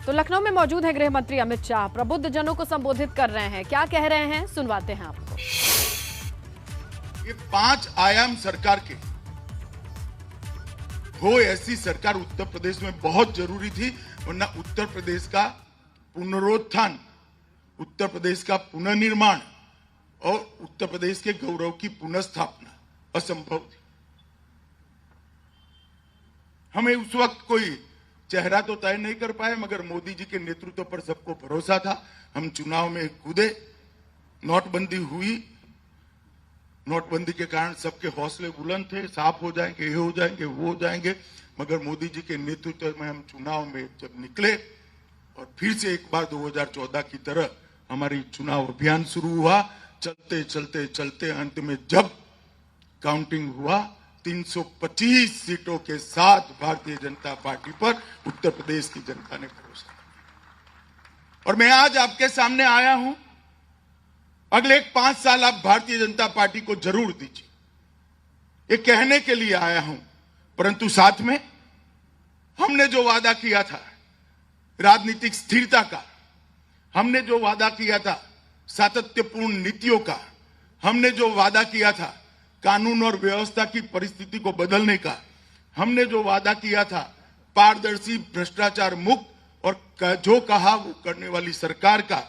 तो लखनऊ में मौजूद है गृह मंत्री अमित शाह, प्रबुद्ध जनों को संबोधित कर रहे हैं। क्या कह रहे हैं, सुनवाते हैं आपको। ये 5 आयाम सरकार के हो ऐसी सरकार उत्तर प्रदेश में बहुत जरूरी थी, वरना उत्तर प्रदेश का पुनरुत्थान, उत्तर प्रदेश का पुनर्निर्माण और उत्तर प्रदेश के गौरव की पुनर्स्थापना असंभव थी। हमें उस वक्त कोई चेहरा तो तय नहीं कर पाए, मगर मोदी जी के नेतृत्व पर सबको भरोसा था। हम चुनाव में कूदे, नोटबंदी हुई, नोटबंदी के कारण सबके हौसले बुलंद थे, साफ हो जाएंगे, ये हो जाएंगे, वो हो जाएंगे, मगर मोदी जी के नेतृत्व में हम चुनाव में जब निकले और फिर से एक बार 2014 की तरह हमारी चुनाव अभियान शुरू हुआ, चलते चलते चलते अंत में जब काउंटिंग हुआ 325 सीटों के साथ भारतीय जनता पार्टी पर उत्तर प्रदेश की जनता ने भरोसा किया। और मैं आज आपके सामने आया हूं, अगले 5 साल आप भारतीय जनता पार्टी को जरूर दीजिए, ये कहने के लिए आया हूं। परंतु साथ में हमने जो वादा किया था राजनीतिक स्थिरता का, हमने जो वादा किया था सातत्यपूर्ण नीतियों का, हमने जो वादा किया था कानून और व्यवस्था की परिस्थिति को बदलने का, हमने जो वादा किया था पारदर्शी, भ्रष्टाचार मुक्त और जो कहा वो करने वाली सरकार का,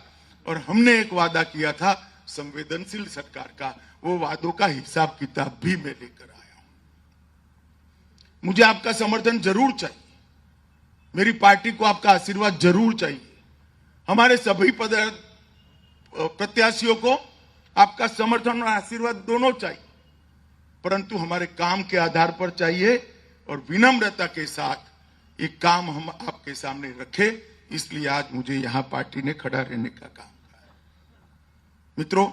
और हमने एक वादा किया था संवेदनशील सरकार का, वो वादों का हिसाब किताब भी मैं लेकर आया हूं। मुझे आपका समर्थन जरूर चाहिए, मेरी पार्टी को आपका आशीर्वाद जरूर चाहिए, हमारे सभी प्रत्याशियों को आपका समर्थन और आशीर्वाद दोनों चाहिए, परंतु हमारे काम के आधार पर चाहिए और विनम्रता के साथ एक काम हम आपके सामने रखे। इसलिए आज मुझे यहां पार्टी ने खड़ा रहने का काम किया। मित्रों,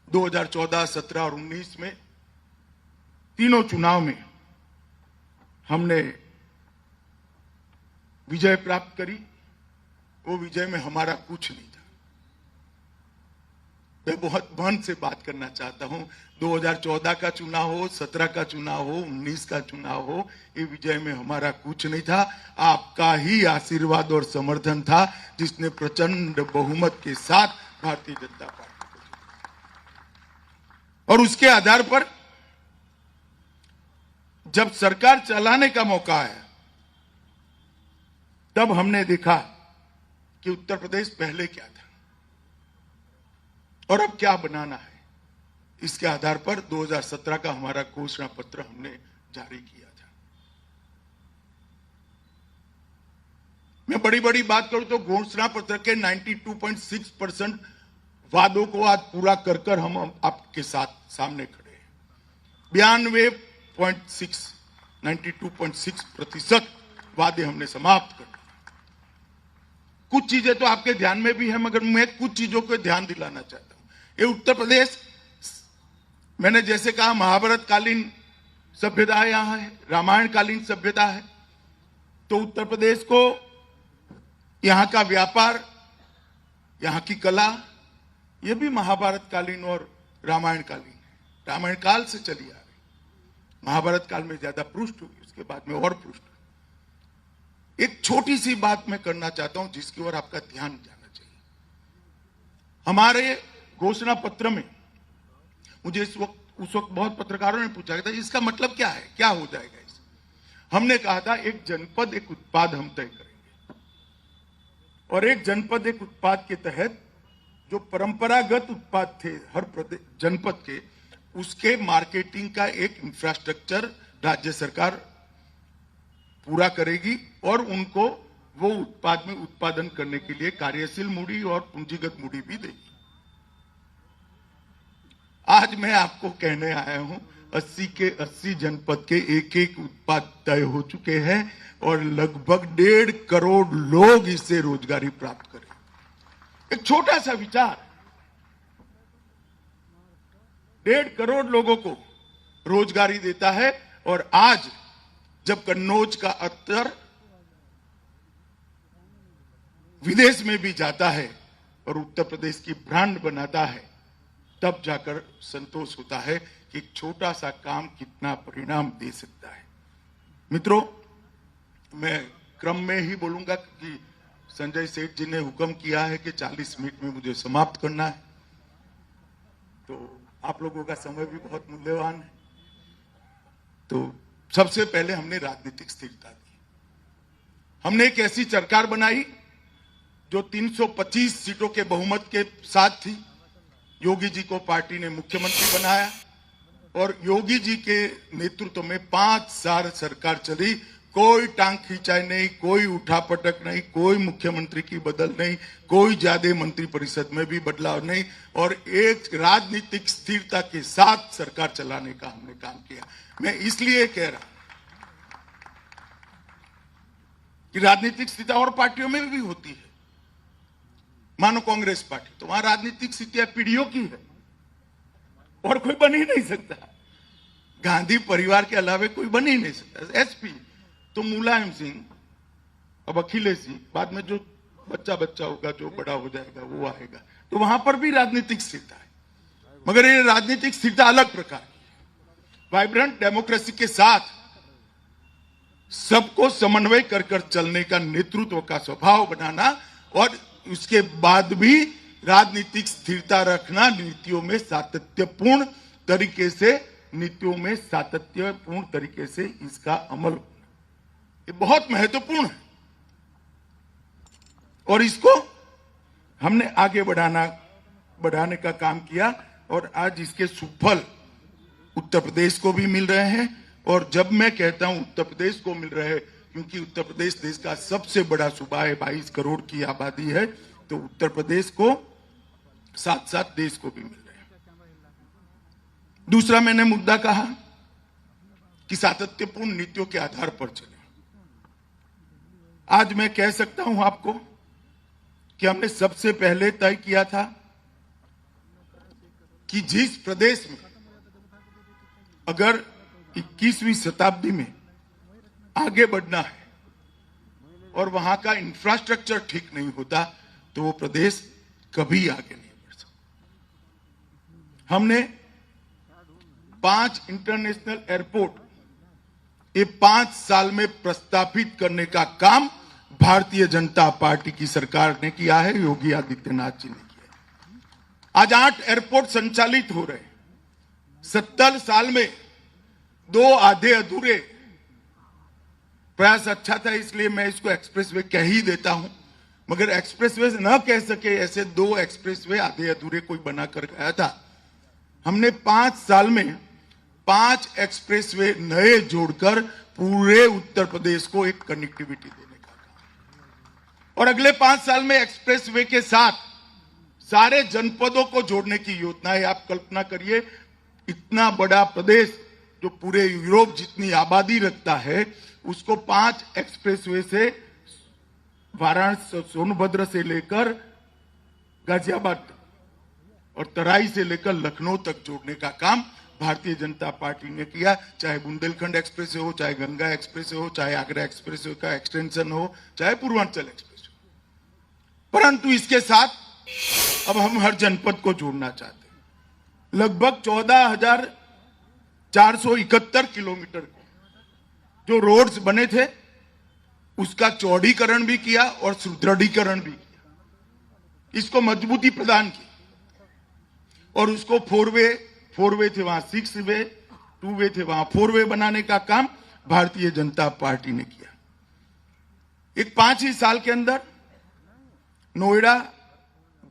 2014, 17 और 19 में तीनों चुनाव में हमने विजय प्राप्त करी। वो विजय में हमारा कुछ नहीं था। मैं बहुत मन से बात करना चाहता हूं, 2014 का चुनाव हो, 17 का चुनाव हो, 19 का चुनाव हो, ये विजय में हमारा कुछ नहीं था। आपका ही आशीर्वाद और समर्थन था जिसने प्रचंड बहुमत के साथ भारतीय जनता पार्टी को जीता। और उसके आधार पर जब सरकार चलाने का मौका आया, तब हमने देखा कि उत्तर प्रदेश पहले क्या था और अब क्या बनाना है। इसके आधार पर 2017 का हमारा घोषणा पत्र हमने जारी किया था। मैं बड़ी बड़ी बात करूं तो घोषणा पत्र के 92.6% वादों को आज पूरा कर कर हम आपके साथ सामने खड़े हैं। 92.6 वादे हमने समाप्त कर दिए। कुछ चीजें तो आपके ध्यान में भी है, मगर मैं कुछ चीजों को ध्यान दिलाना चाहता हूं। ये उत्तर प्रदेश, मैंने जैसे कहा, महाभारत कालीन सभ्यता यहां है, रामायण कालीन सभ्यता है, तो उत्तर प्रदेश को यहां का व्यापार, यहां की कला, यह भी महाभारत कालीन और रामायण कालीन है। रामायण काल से चली आ रही, महाभारत काल में ज्यादा पृष्ठ हुई, उसके बाद में और पृष्ठ। एक छोटी सी बात मैं करना चाहता हूं जिसकी ओर आपका ध्यान जाना चाहिए। हमारे घोषणा पत्र में मुझे उस वक्त बहुत पत्रकारों ने पूछा था इसका मतलब क्या है, क्या हो जाएगा इस। हमने कहा था एक जनपद एक उत्पाद हम तय करेंगे, और एक जनपद एक उत्पाद के तहत जो परंपरागत उत्पाद थे हर जनपद के, उसके मार्केटिंग का एक इंफ्रास्ट्रक्चर राज्य सरकार पूरा करेगी और उनको वो उत्पाद में उत्पादन करने के लिए कार्यशील मूड़ी और पूंजीगत मूड़ी भी देगी। आज मैं आपको कहने आया हूं 80 के 80 जनपद के एक एक उत्पाद तय हो चुके हैं और लगभग 1.5 करोड़ लोग इससे रोजगारी प्राप्त करें। एक छोटा सा विचार 1.5 करोड़ लोगों को रोजगारी देता है। और आज जब कन्नौज का अत्तर विदेश में भी जाता है और उत्तर प्रदेश की ब्रांड बनाता है, तब जाकर संतोष होता है कि एक छोटा सा काम कितना परिणाम दे सकता है। मित्रों, मैं क्रम में ही बोलूंगा कि संजय सेठ जी ने हुक्म किया है कि 40 मिनट में मुझे समाप्त करना है, तो आप लोगों का समय भी बहुत मूल्यवान है। तो सबसे पहले हमने राजनीतिक स्थिरता दी। हमने एक ऐसी सरकार बनाई जो 325 सीटों के बहुमत के साथ थी। योगी जी को पार्टी ने मुख्यमंत्री बनाया और योगी जी के नेतृत्व में 5 साल सरकार चली। कोई टांग खींचाई नहीं, कोई उठापटक नहीं, कोई मुख्यमंत्री की बदल नहीं, कोई ज्यादा मंत्री परिषद में भी बदलाव नहीं, और एक राजनीतिक स्थिरता के साथ सरकार चलाने का हमने काम किया। मैं इसलिए कह रहा कि राजनीतिक स्थिरता और पार्टियों में भी होती है। मानो कांग्रेस पार्टी, तो वहां राजनीतिक स्थिति पीढ़ियों की है और कोई बन ही नहीं सकता। गांधी परिवार के अलावे कोई बन ही नहीं सकता। एसपी तो मुलायम सिंह, अब अखिलेश जी, बाद में जो बच्चा होगा, जो बड़ा हो जाएगा वो आएगा। तो वहां पर भी राजनीतिक स्थिरता है, मगर ये राजनीतिक स्थिरता अलग प्रकार की है। वाइब्रेंट डेमोक्रेसी के साथ सबको समन्वय कर चलने का, नेतृत्व का स्वभाव बनाना और उसके बाद भी राजनीतिक स्थिरता रखना, नीतियों में सातत्यपूर्ण तरीके से इसका अमल, ये बहुत महत्वपूर्ण है और इसको हमने आगे बढ़ाने का काम किया और आज इसके सुफल उत्तर प्रदेश को भी मिल रहे हैं। और जब मैं कहता हूं उत्तर प्रदेश को मिल रहे हैं, क्योंकि उत्तर प्रदेश देश का सबसे बड़ा सूबा है, 22 करोड़ की आबादी है, तो उत्तर प्रदेश को साथ साथ देश को भी मिल रहे हैं। दूसरा मैंने मुद्दा कहा कि सातत्यपूर्ण नीतियों के आधार पर चले। आज मैं कह सकता हूं आपको कि हमने सबसे पहले तय किया था कि जिस प्रदेश में अगर 21वीं शताब्दी में आगे बढ़ना है और वहां का इंफ्रास्ट्रक्चर ठीक नहीं होता तो वो प्रदेश कभी आगे नहीं बढ़ सकता। हमने 5 इंटरनेशनल एयरपोर्ट ये 5 साल में प्रस्तावित करने का काम भारतीय जनता पार्टी की सरकार ने किया है, योगी आदित्यनाथ जी ने किया। आज 8 एयरपोर्ट संचालित हो रहे हैं। 70 साल में 2 आधे अधूरे प्रयास। अच्छा था इसलिए मैं इसको एक्सप्रेसवे कह ही देता हूं, मगर एक्सप्रेसवे न कह सके ऐसे 2 एक्सप्रेसवे आधे अधूरे कोई बनाकर गया था। हमने 5 साल में 5 एक्सप्रेसवे नए जोड़कर पूरे उत्तर प्रदेश को एक कनेक्टिविटी देने का काम, और अगले 5 साल में एक्सप्रेसवे के साथ सारे जनपदों को जोड़ने की योजना है। आप कल्पना करिए, इतना बड़ा प्रदेश जो पूरे यूरोप जितनी आबादी रखता है, उसको 5 एक्सप्रेसवे से वाराणसी, सोनभद्र से लेकर गाजियाबाद और तराई से लेकर लखनऊ तक जोड़ने का काम भारतीय जनता पार्टी ने किया। चाहे बुंदेलखंड एक्सप्रेस हो, चाहे गंगा एक्सप्रेस हो, चाहे आगरा एक्सप्रेस का एक्सटेंशन हो, चाहे पूर्वांचल एक्सप्रेस हो। परंतु इसके साथ अब हम हर जनपद को जोड़ना चाहते हैं। लगभग 14,471 किलोमीटर जो रोड्स बने थे उसका चौड़ीकरण भी किया और सुदृढ़ीकरण भी किया, इसको मजबूती प्रदान की और उसको 4 वे थे वहां 6 वे, 2 वे थे वहां 4 वे बनाने का काम भारतीय जनता पार्टी ने किया। एक 5 ही साल के अंदर नोएडा,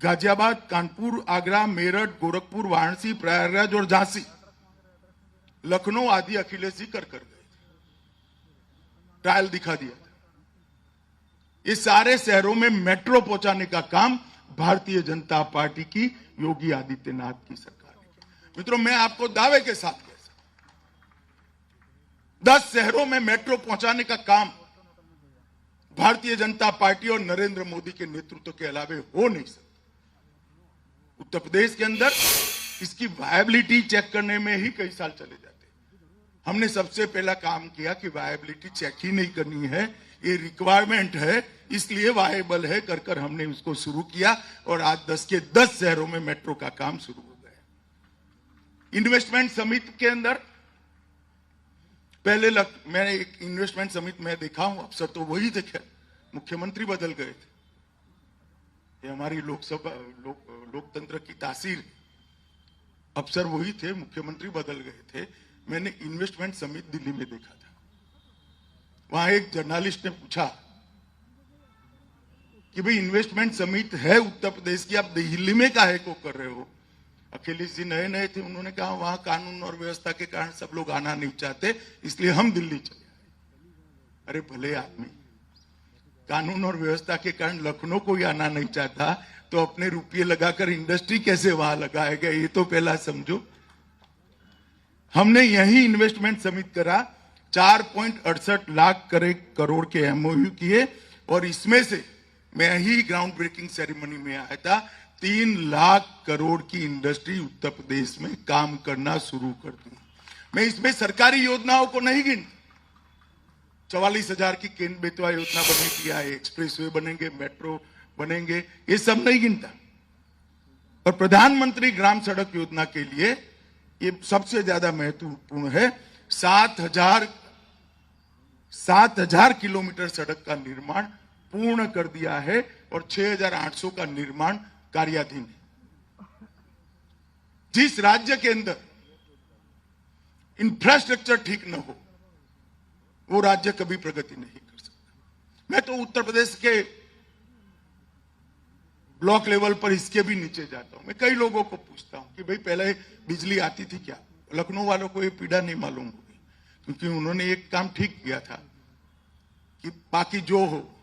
गाजियाबाद, कानपुर, आगरा, मेरठ, गोरखपुर, वाराणसी, प्रयागराज और झांसी, लखनऊ आदि अखिलेश जी कर गए, ट्रायल दिखा दिया था। ये सारे शहरों में मेट्रो पहुंचाने का काम भारतीय जनता पार्टी की, योगी आदित्यनाथ की सरकार ने किया। मित्रों, मैं आपको दावे के साथ कह सकता हूं 10 शहरों में मेट्रो पहुंचाने का काम भारतीय जनता पार्टी और नरेंद्र मोदी के नेतृत्व के अलावे हो नहीं सकता। उत्तर प्रदेश के अंदर इसकी वायबिलिटी चेक करने में ही कई साल चले जाते। हमने सबसे पहला काम किया कि वायबिलिटी चेक ही नहीं करनी है, ये रिक्वायरमेंट है, इसलिए वायबल है कर हमने उसको शुरू किया और आज 10 के 10 शहरों में मेट्रो का काम शुरू हो गया। इन्वेस्टमेंट समिट के अंदर पहले मैंने एक इन्वेस्टमेंट समिट में देखा हूं, अफसर तो वही थे, खैर मुख्यमंत्री बदल गए थे। ये हमारी लोकसभा लोकतंत्र की तासीर, अफसर वही थे, मुख्यमंत्री बदल गए थे। मैंने इन्वेस्टमेंट समिट दिल्ली में देखा था। वहां एक जर्नलिस्ट ने पूछा कि भाई इन्वेस्टमेंट समिट है उत्तर प्रदेश की, आप दिल्ली में काहे को कर रहे हो? अखिलेश जी नए नए थे, उन्होंने कहा वहां कानून और व्यवस्था के कारण सब लोग आना नहीं चाहते, इसलिए हम दिल्ली चले आए। अरे भले आदमी, कानून और व्यवस्था के कारण लखनऊ कोई आना नहीं चाहता तो अपने रुपये लगाकर इंडस्ट्री कैसे वहां लगाएगा, ये तो पहला समझो। हमने यही इन्वेस्टमेंट समिट करा, 4.68 लाख करोड़ के एमओयू किए, और इसमें से मैं ही ग्राउंड ब्रेकिंग सेरेमनी में आया था। 3 लाख करोड़ की इंडस्ट्री उत्तर प्रदेश में काम करना शुरू कर दी। मैं इसमें सरकारी योजनाओं को नहीं गिनता। 44,000 की केंद्र बेतवा योजना बनेगी, या एक्सप्रेसवे बनेंगे, मेट्रो बनेंगे, ये सब नहीं गिनता। और प्रधानमंत्री ग्राम सड़क योजना के लिए ये सबसे ज्यादा महत्वपूर्ण है। 7,000 किलोमीटर सड़क का निर्माण पूर्ण कर दिया है और 6,800 का निर्माण कार्याधीन है। जिस राज्य के अंदर इंफ्रास्ट्रक्चर ठीक न हो, वो राज्य कभी प्रगति नहीं कर सकता। मैं तो उत्तर प्रदेश के ब्लॉक लेवल पर इसके भी नीचे जाता हूं। मैं कई लोगों को पूछता हूं कि भाई पहले बिजली आती थी क्या? लखनऊ वालों को ये पीड़ा नहीं मालूम होगी, क्योंकि उन्होंने एक काम ठीक किया था कि बाकी जो हो,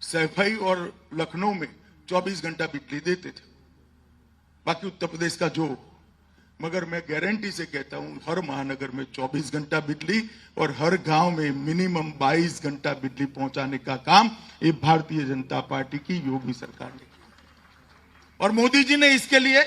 सैफई और लखनऊ में 24 घंटा बिजली देते थे, बाकी उत्तर प्रदेश का जो हो। मगर मैं गारंटी से कहता हूं, हर महानगर में 24 घंटा बिजली और हर गांव में मिनिमम 22 घंटा बिजली पहुंचाने का काम ये भारतीय जनता पार्टी की योगी सरकार ने किया। और मोदी जी ने इसके लिए